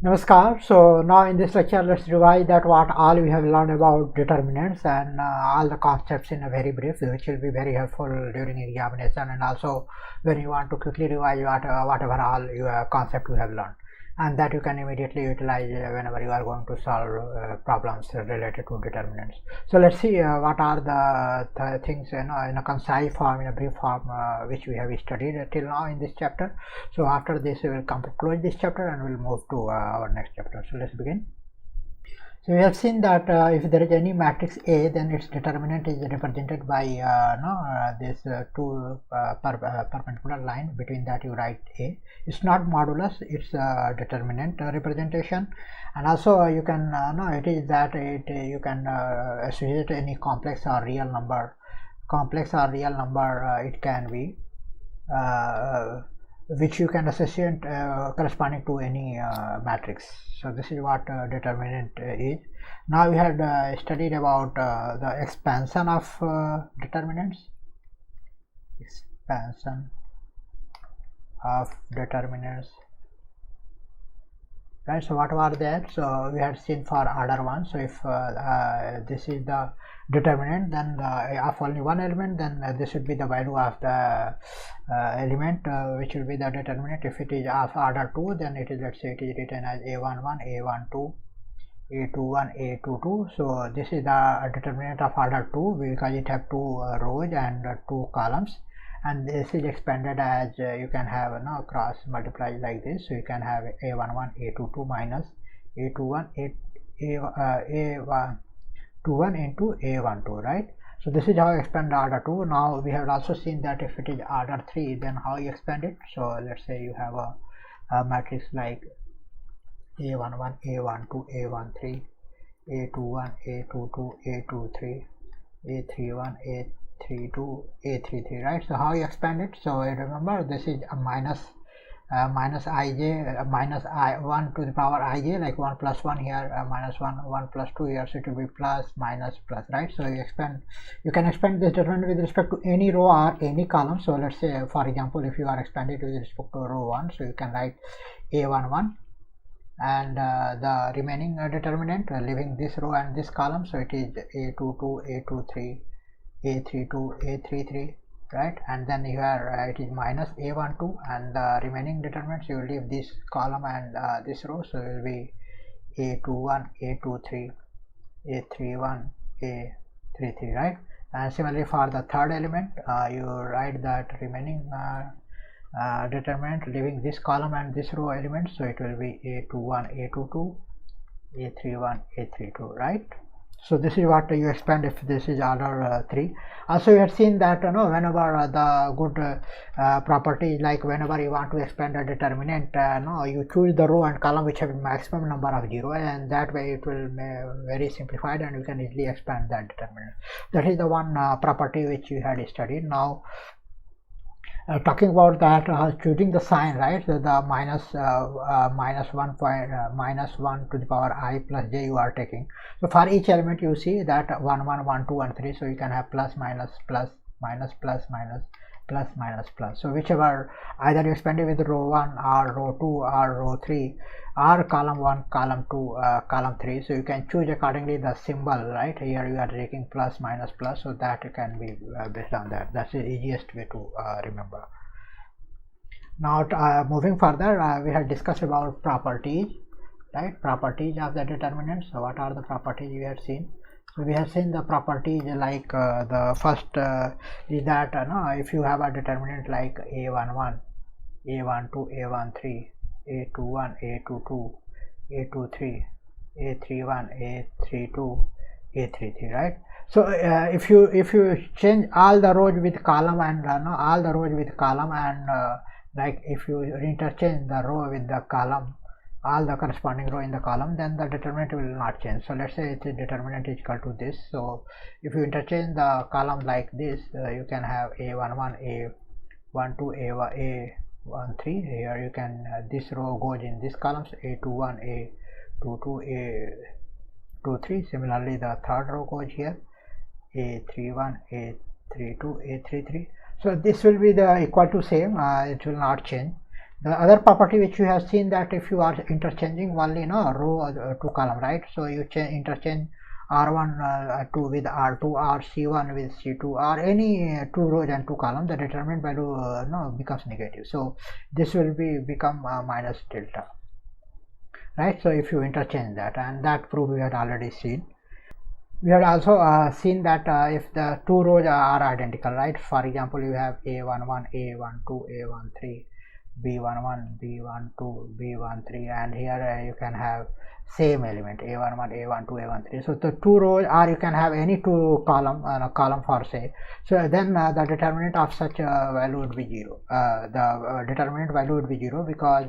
Namaskar. So now in this lecture, let's revise that what all we have learned about determinants and all the concepts in a very brief, which will be very helpful during examination and also when you want to quickly revise whatever all your concept you have learned, and that you can immediately utilize whenever you are going to solve problems related to determinants. So let's see what are the things in a concise form, in a brief form, which we have studied till now in this chapter. So after this we will close this chapter and we'll move to our next chapter. So let's begin. So we have seen that if there is any matrix A, then its determinant is represented by this two perpendicular line. Between that you write A. It's not modulus, it's determinant representation. And also you can it is that you can associate any complex or real number. It can be which you can associate corresponding to any matrix. So this is what determinant is. Now we had studied about the expansion of determinants. Right, so what were that? So we had seen for order 1. So if this is the determinant, then of only one element, then this would be the value of the element which will be the determinant. If it is of order 2, then it is, let's say it is written as a11, a12, a21, a22. So this is the determinant of order 2 because it have 2 rows and 2 columns, and this is expanded as you can have cross multiply like this. So you can have a11, a22 minus a21, a21 into a12, right? So this is how you expand order 2. Now we have also seen that if it is order 3, then how you expand it. So let's say you have a matrix like a11, a12, a13, a21, a22, a23, a31, a32, a33, right? So how you expand it? So remember, this is a minus ij, minus I1 to the power ij, like 1 plus 1 here, minus 1 plus 2 here, so it will be plus, minus, plus, right? So you can expand this determinant with respect to any row or any column. So let's say, for example, if you are expanded with respect to row 1, so you can write a11 and the remaining determinant leaving this row and this column, so it is a22, a23, a32, a33, right? And then here it is minus a12, and the remaining determinants you will leave this column and this row, so it will be a21, a23, a31, a33, right? And similarly for the third element, you write that remaining determinant leaving this column and this row element, so it will be a21, a22, a31, a32, right? So this is what you expand if this is order 3. Also you have seen that whenever the good property, like whenever you want to expand a determinant, you choose the row and column which have maximum number of 0, and that way it will be very simplified and you can easily expand that determinant. That is the one property which you had studied. Now talking about that, choosing the sign, right? So the minus 1 to the power I plus j you are taking. So for each element you see that 1, 1, 1, 2 and 3, so you can have plus, minus, plus, minus, plus, minus, plus, minus, plus. So whichever, either you expand it with row 1 or row 2 or row 3 or column 1, column 2, column 3, so you can choose accordingly the symbol, right? Here you are taking plus, minus, plus, so that can be based on that. That's the easiest way to remember. Now moving further, we have discussed about properties, right? Properties of the determinant. So what are the properties we have seen? So we have seen the properties like the first is that if you have a determinant like a11, a12, a13, a21, a22, a23, a31, a32, a33, right? So if you change all the rows with column and like if you interchange the row with the column, all the corresponding row in the column, then the determinant will not change. So let's say the determinant is equal to this. So if you interchange the column like this, you can have a11, a12, a13. Here you can this row goes in this columns, a21, a22, a23. Similarly the third row goes here, a31, a32, a33. So this will be the equal to same, it will not change. The other property which you have seen, that if you are interchanging only row to column, right? So you interchange R1 2 with R2, or C1 with C2, or any 2 rows and 2 columns, the determinant value becomes negative. So this will become minus delta, right? So if you interchange that, and that proof we had already seen. We had also seen that if the 2 rows are identical, right? For example, you have A11, A12, A13, B11, B12, B13, and here you can have same element A11, A12, A13. So the 2 rows, or you can have any 2 column for say. So then the determinant of such value would be 0. The determinant value would be 0 because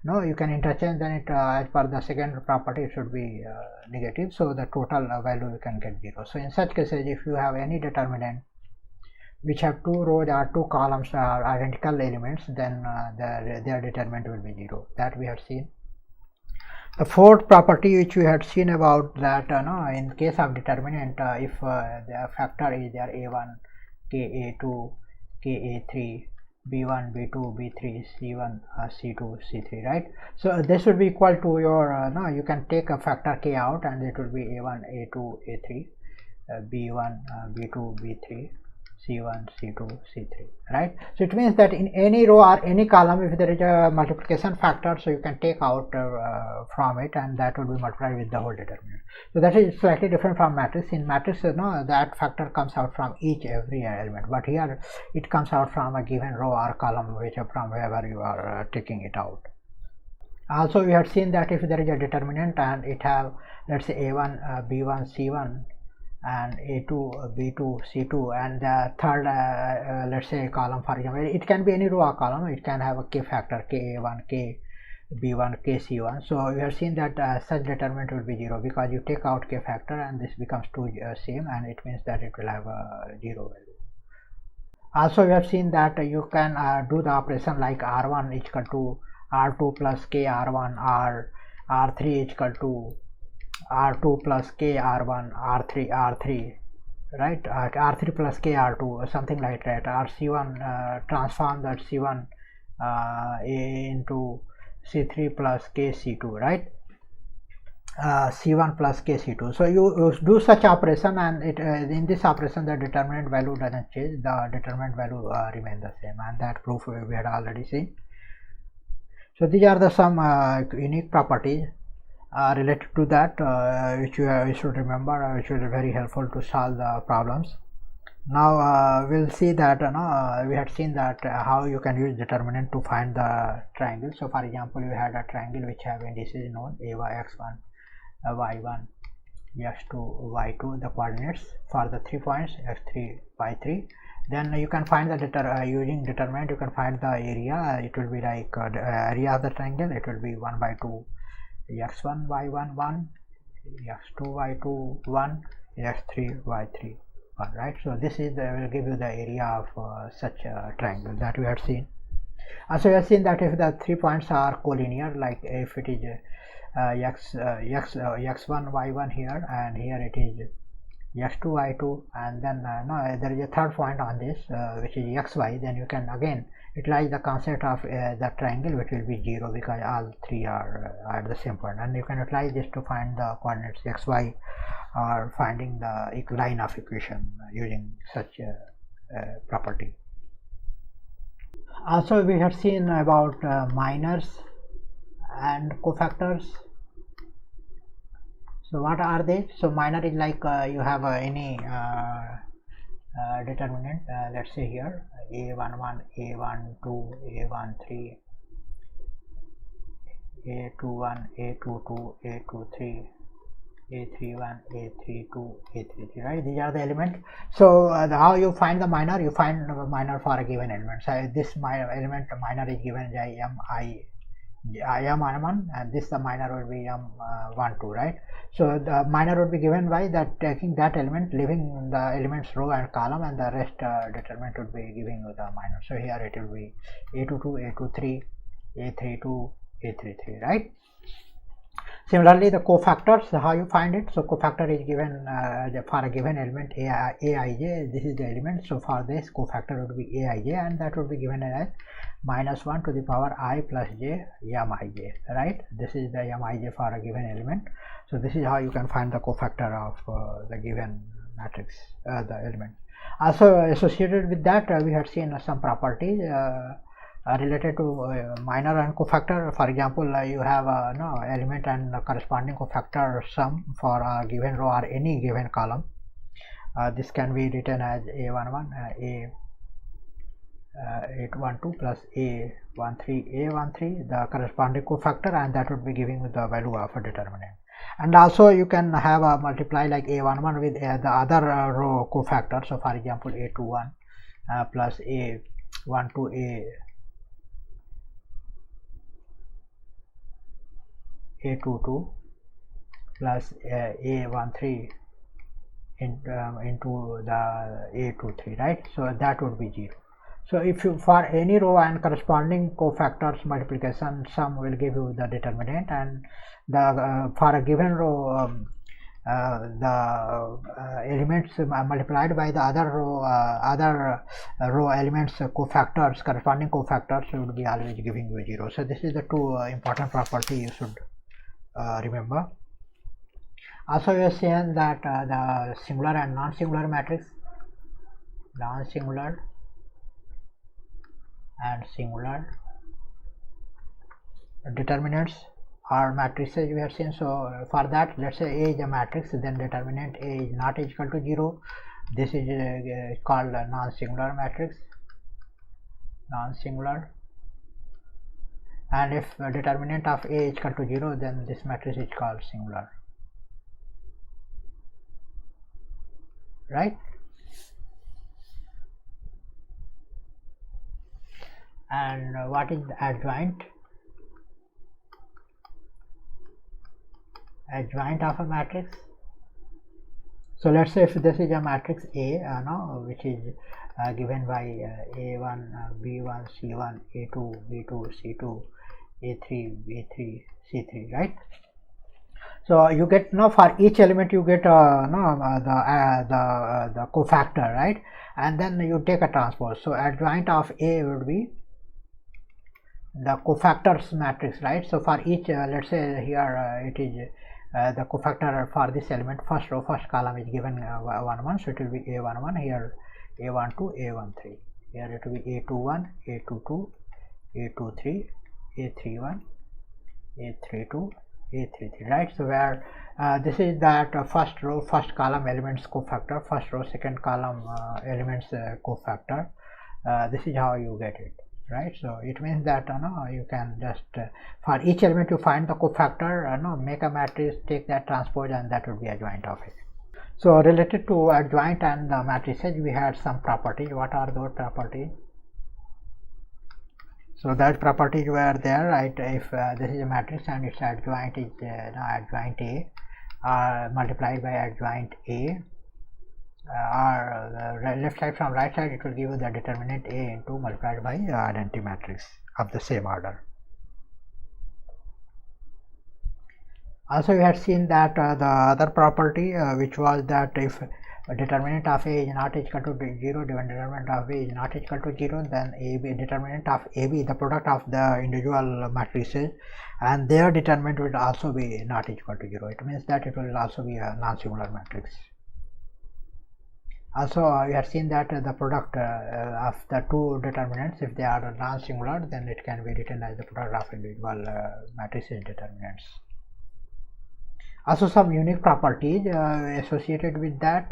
you can interchange, then it as per the second property it should be negative, so the total value you can get 0. So in such cases, if you have any determinant which have 2 rows or 2 columns are identical elements, then their determinant will be 0. That we have seen. The fourth property which we had seen about that, in case of determinant, if the factor is there A1, Ka2, Ka3, B1, B2, B3, C1, C2, C3, right? So this would be equal to your, you can take a factor K out, and it will be A1, A2, A3, B1, B2, B3, C1, C2, C3, right? So it means that in any row or any column, if there is a multiplication factor, so you can take out from it, and that will be multiplied with the whole determinant. So that is slightly different from matrix. In matrix, that factor comes out from every element, but here it comes out from a given row or column, from wherever you are taking it out. Also, we had seen that if there is a determinant and it have, let's say, A1, B1, C1, and A2, B2, C2, and the third, let's say, column, for example, it can be any row or column. It can have a K factor, Ka1, K B1, K C1. So we have seen that such determinant will be 0 because you take out K factor, and this becomes 2 same, and it means that it will have a 0 value. Also, we have seen that you can do the operation like R1 is equal to R2 plus K R1, R3 is equal to R2 plus K R1, R3, right? R3 plus K R2, something like that. R C1, transform that C1 into C3 plus K C2, right? C1 plus K C2. So you do such operation, and in this operation the determinant value doesn't change. The determinant value remains the same, and that proof we had already seen. So these are the some unique properties related to that, which you should remember, which will be very helpful to solve the problems. Now we'll see that we had seen that how you can use determinant to find the triangle. So for example, you had a triangle which have indices known x1, y1, x2, y2, the coordinates for the 3 points x3, y3. Then you can find the using determinant you can find the area. It will be like the area of the triangle. It will be 1 by 2 x1, y1, 1, x2, y2, 1, x3, y3, 1, right? So this is will give you the area of such a triangle that we have seen. Also, we have seen that if the 3 points are collinear, like if it is x1, y1 here, and here it is x2, y2, and then there is a third point on this which is xy, then you can again utilize the concept of the triangle, which will be 0 because all 3 are at the same point, and you can utilize this to find the coordinates xy, or finding the line of equation using such a property. Also, we have seen about minors and cofactors. So what are they? So minor is like you have any determinant, let's say here a11, a12, a13, a21, a22, a23, a31, a32, a33, right? These are the elements. So how you find the minor? You find the minor for a given element. So this element minor is given by m1, and this the minor will be m12, right? So the minor would be given by that taking that element, leaving the elements row and column, and the rest determinant would be giving you the minor. So here it will be a22, a23, a32, a33, right? Similarly, the cofactors, how you find it? So cofactor is given for a given element aij. This is the element. So for this, cofactor would be aij, and that would be given as minus 1 to the power I plus j mij, right? This is the mij for a given element. So this is how you can find the cofactor of the given matrix, the element. Also associated with that, we had seen some properties related to minor and cofactor. For example, you have no element and corresponding cofactor sum for a given row or any given column. This can be written as a11 a812 plus a13 the corresponding cofactor, and that would be giving you the value of a determinant. And also you can have a multiply like a11 with the other row cofactor. So for example, a21 plus a12 a22 plus a13 into the a23, right? So that would be 0. So if you for any row and corresponding cofactors multiplication sum will give you the determinant, and the for a given row the elements multiplied by the other row elements cofactors, corresponding cofactors would be always giving you 0. So this is the two important property you should remember. Also we are saying that the singular and non-singular matrix, non-singular and singular determinants are matrices we have seen. So for that, let's say A is a matrix, then determinant A is not equal to 0. This is called a non-singular matrix, non-singular. And if determinant of A is equal to 0, then this matrix is called singular, right? And what is the adjoint? Adjoint of a matrix. So let's say if this is a matrix A, which is given by A1, B1, C1, A2, B2, C2, A3, B3, C3, right? So you get for each element you get the cofactor, right? And then you take a transpose. So adjoint of A would be the cofactors matrix, right? So for each let's say here it is the cofactor for this element, first row first column is given 1 1, so it will be a11 here, a12 a13, here it will be a21 a22 a23 a31 a32 a33, right? So where this is that first row first column elements cofactor, first row second column elements cofactor. This is how you get it, right? So it means that you can just for each element you find the cofactor, make a matrix, take that transpose, and that would be adjoint of it. So related to adjoint and the matrices, we had some properties. What are those properties? So that properties were there, right? If this is a matrix and its adjoint is adjoint A multiplied by adjoint A, or left side from right side, it will give you the determinant A into multiplied by identity matrix of the same order. Also we had seen that the other property which was that if determinant of A is not equal to 0, determinant of A is not equal to 0, then AB, determinant of AB, the product of the individual matrices, and their determinant will also be not equal to 0. It means that it will also be a non-singular matrix. Also we have seen that the product of the two determinants, if they are non-singular, then it can be written as the product of individual matrices determinants. Also some unique properties associated with that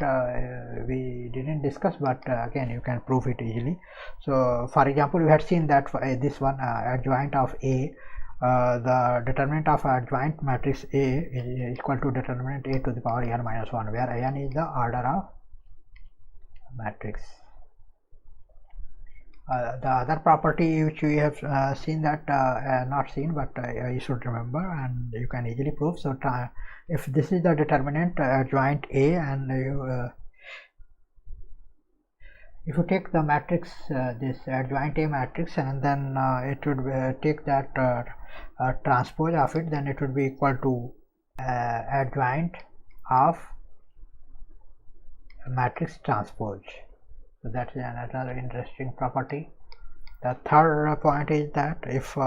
we didn't discuss, but again you can prove it easily. So for example, we had seen that for this one adjoint of A, the determinant of adjoint matrix A is equal to determinant A to the power n minus 1, where n is the order of matrix. The other property which we have seen that not seen, but you should remember and you can easily prove. So if this is the determinant adjoint A, and if you take the matrix this adjoint A matrix, and then it would take that transpose of it, then it would be equal to adjoint of matrix transpose. So that's another interesting property. The third point is that if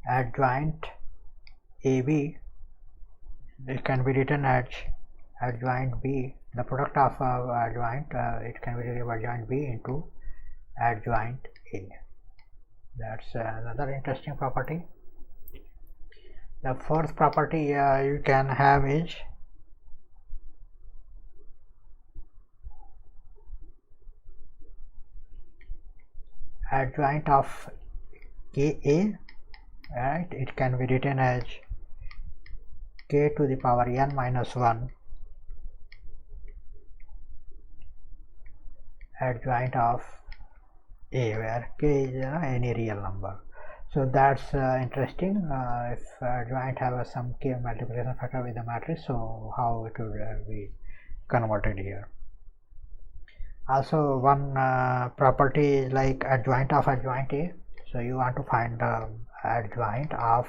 adjoint AB, it can be written as adjoint B, the product of adjoint, it can be written as adjoint B into adjoint A. That's another interesting property. The fourth property you can have is adjoint of KA, right? It can be written as K to the power n minus 1 adjoint of A, where K is any real number. So that's interesting. If adjoint have some K multiplication factor with the matrix, so how it will be converted here. Also, one property is like adjoint of adjoint A. So you want to find the adjoint of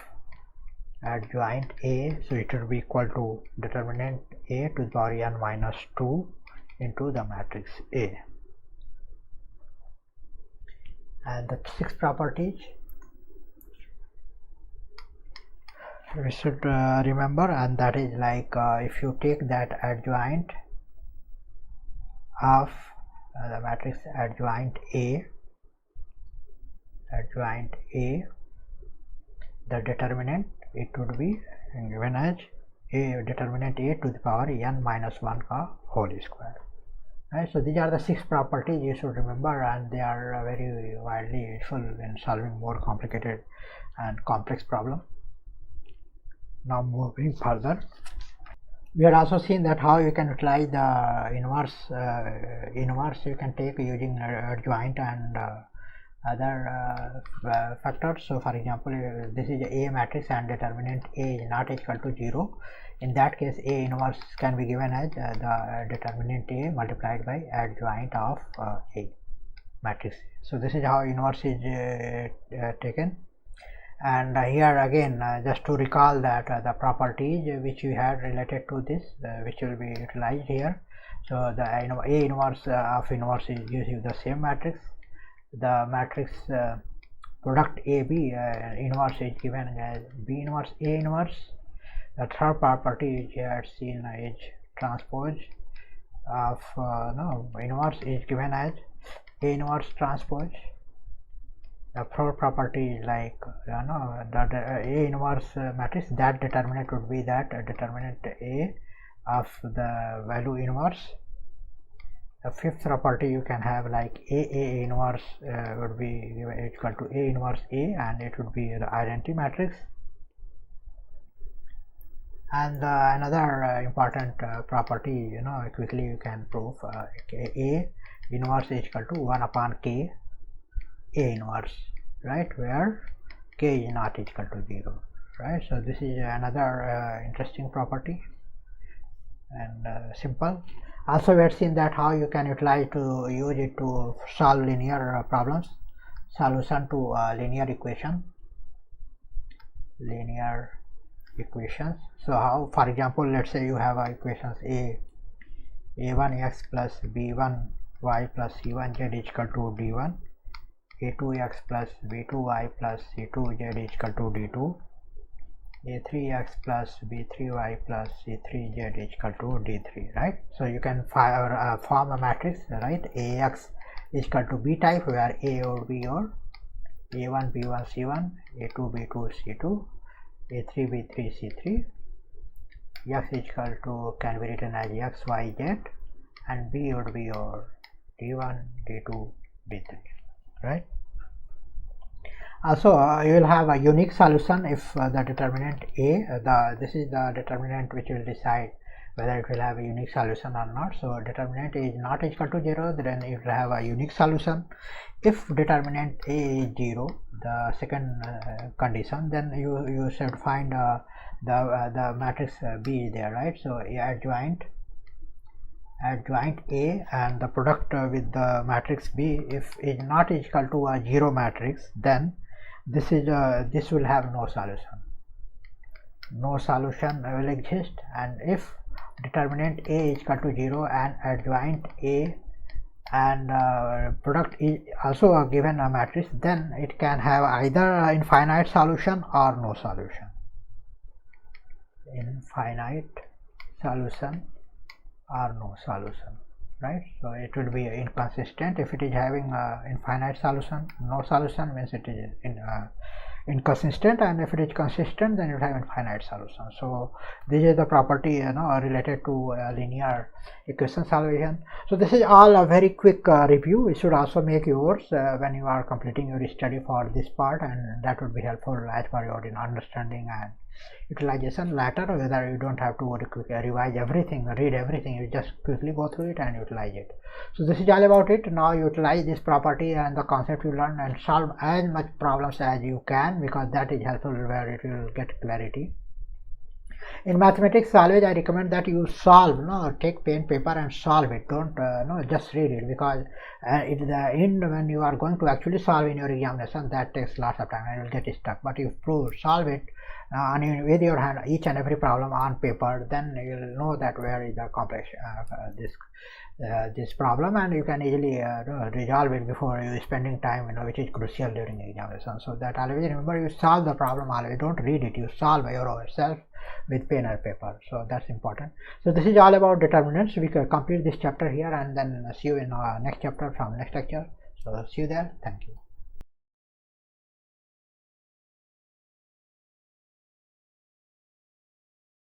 adjoint A, so it will be equal to determinant A to the power n minus 2 into the matrix A. And the sixth property we should remember, and that is like if you take that adjoint of the matrix adjoint A, the determinant, it would be given as A determinant A to the power n minus 1 ka whole square. Right, so these are the 6 properties you should remember, and they are very widely useful in solving more complicated and complex problems. Now moving further, we had also seen that how you can utilize the inverse. Inverse you can take using adjoint and other factors. So for example, this is a matrix and determinant A is not equal to 0. In that case, A inverse can be given as the determinant A multiplied by adjoint of A matrix. So this is how inverse is taken. And here again, just to recall that the properties which we had related to this, which will be utilized here. So the A inverse of inverse is using the same matrix. The matrix product AB inverse is given as B inverse A inverse. The third property is here seen as transpose of inverse is given as A inverse transpose. The fourth property is like the A inverse matrix, that determinant would be that determinant A of the value inverse. The fifth property you can have like A inverse would be equal to A inverse A, and it would be the identity matrix. And another important property, quickly you can prove A inverse is equal to 1 upon K A inverse, right, where K is not equal to 0, right. So this is another interesting property and simple. Also, we have seen that how you can utilize to use it to solve linear problems, solution to linear equations. So how, for example, let's say you have equations a1x plus b1y plus c1z is equal to d1, a2x plus b2y plus c2z is equal to d2, a3x plus b3y plus c3z is equal to d3, right. So you can form a matrix, right. Ax is equal to b type, where A would be your a1 b1 c1, a2 b2 c2, a3 b3 c3, x is equal to can be written as x y z, and b would be your d1 d2 d3, right. Also you will have a unique solution if the determinant A, this is the determinant which will decide whether it will have a unique solution or not. So determinant A is not equal to 0, then it will have a unique solution. If determinant A is 0, the second condition, then you should find the matrix B is there, right. So adjoint A and the product with the matrix B, if is not equal to a 0 matrix, then this will have no solution. No solution will exist. And if determinant A is equal to 0 and adjoint A and product is also given a matrix, then it can have either infinite solution or no solution. Infinite solution or no solution, right? So it will be inconsistent. If it is having infinite solution, no solution means it is inconsistent, and if it is consistent, then you have infinite solution. So this is the property related to linear equation solution. So this is all a very quick review. You should also make yours when you are completing your study for this part, and that would be helpful as per your understanding and utilization later, whether you don't have to revise everything, read everything, you just quickly go through it and utilize it. So this is all about it. Now utilize this property and the concept you learned and solve as much problems as you can, because that is helpful where it will get clarity. In mathematics always I recommend that you solve, take pen paper and solve it. Don't just read it, because at the end when you are going to actually solve in your examination, that takes lots of time and you will get stuck. But if you solve it with your hand, each and every problem on paper, then you will know that where is the complex this problem, and you can easily resolve it before you spending time, which is crucial during the examination. So that always remember, you solve the problem always, don't read it, you solve yourself with pen or paper. So that's important. So this is all about determinants. We can complete this chapter here and then see you in next chapter from next lecture. So see you there. Thank you.